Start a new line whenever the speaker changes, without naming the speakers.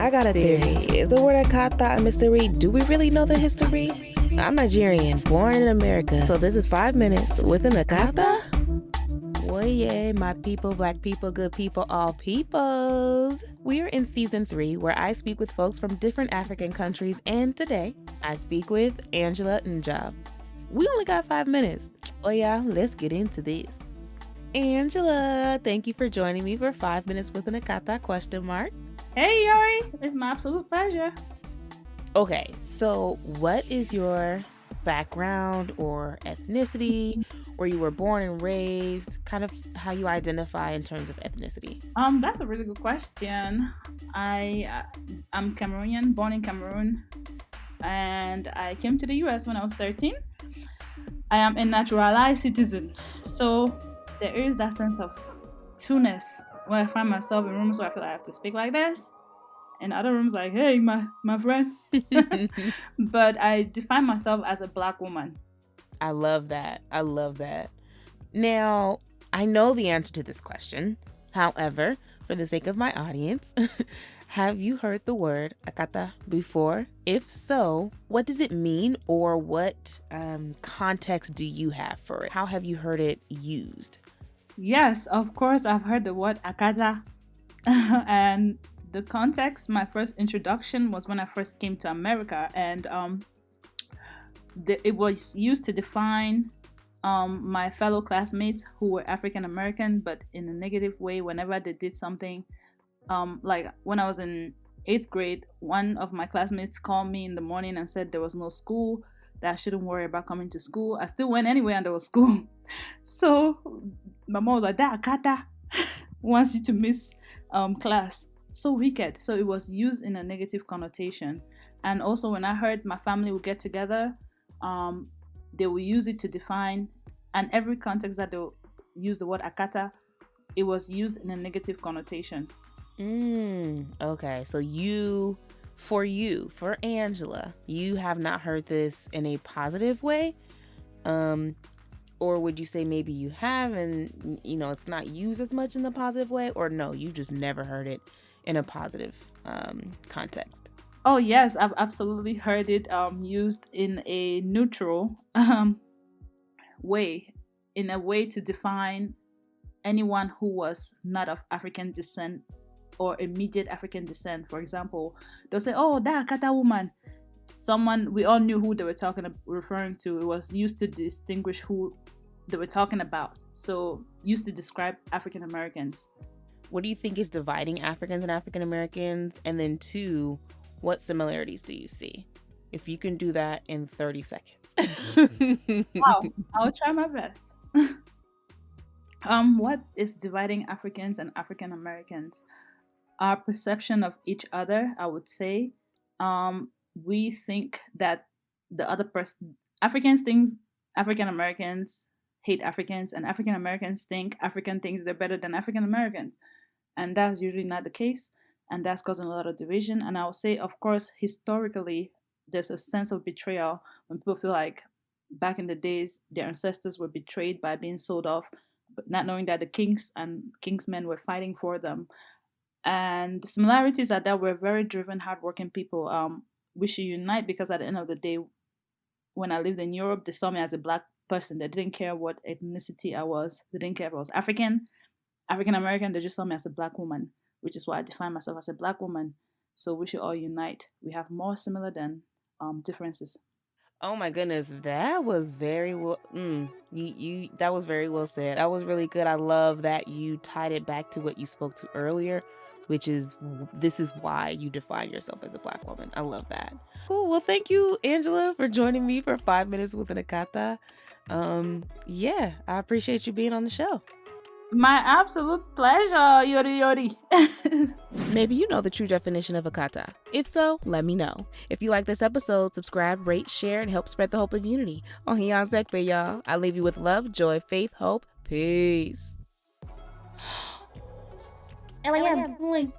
I got a theory. Is the word Akata a mystery? Do we really know the history? I'm Nigerian, born in America. So this is 5 minutes with an Akata? Well, yeah, my people, black people, good people, all peoples. We are in season 3, where I speak with folks from different African countries, and today I speak with Angela Njab. We only got 5 minutes. Oh yeah, let's get into this. Angela, thank you for joining me for 5 minutes with an Akata ?
Hey, Iyore, it's my absolute pleasure.
Okay, so what is your background or ethnicity, where you were born and raised, kind of how you identify in terms of ethnicity?
That's a really good question. I'm Cameroonian, born in Cameroon, and I came to the US when I was 13. I am a naturalized citizen, so there is that sense of two-ness when I find myself in rooms where I feel like I have to speak like this, and other rooms like, hey, my friend. But I define myself as a black woman.
I love that. Now, I know the answer to this question. However, for the sake of my audience, have you heard the word Akata before? If so, what does it mean, or what context do you have for it? How have you heard it used?
Yes, of course, I've heard the word Akata. And the context, my first introduction was when I first came to America, and it was used to define my fellow classmates who were African American, but in a negative way. Whenever they did something, like when I was in 8th grade, one of my classmates called me in the morning and said there was no school, that I shouldn't worry about coming to school. I still went anyway, and there was school. So my mom was like, that Akata wants you to miss class. So wicked. So it was used in a negative connotation. And also when I heard my family would get together, they will use it to define, and every context that they'll use the word Akata, it was used in a negative connotation.
Okay, so for Angela, you have not heard this in a positive way? Or would you say maybe you have, and it's not used as much in the positive way? Or no, you just never heard it in a positive context?
Oh yes, I've absolutely heard it used in a neutral way, in a way to define anyone who was not of African descent or immediate African descent. For example, they'll say, oh, that Akata woman. Someone, we all knew who they were referring to. It was used to distinguish who they were talking about. So used to describe African Americans.
What do you think is dividing Africans and African Americans? And then 2, what similarities do you see? If you can do that in 30 seconds.
Wow, I'll try my best. What is dividing Africans and African Americans? Our perception of each other, I would say. We think that the other person, Africans think African Americans hate Africans, and African Americans think African thinks they're better than African Americans. And that's usually not the case, and that's causing a lot of division. And I would say, of course, historically, there's a sense of betrayal when people feel like back in the days, their ancestors were betrayed by being sold off, but not knowing that the kings and kingsmen were fighting for them. And the similarities are that we're very driven, hardworking people. We should unite, because at the end of the day, when I lived in Europe, they saw me as a black person. They didn't care what ethnicity I was. They didn't care if I was African American. They just saw me as a black woman, which is why I define myself as a black woman. So we should all unite. We have more similar than differences.
Oh my goodness, that was very well. That was very well said. That was really good. I love that you tied it back to what you spoke to earlier, which is, this is why you define yourself as a black woman. I love that. Cool. Well, thank you, Angela, for joining me for 5 minutes with an Akata. I appreciate you being on the show.
My absolute pleasure, Iyore.
Maybe you know the true definition of Akata. If so, let me know. If you like this episode, subscribe, rate, share, and help spread the hope of unity. Ohiyan Zekbe, y'all. I leave you with love, joy, faith, hope. Peace.
LAM.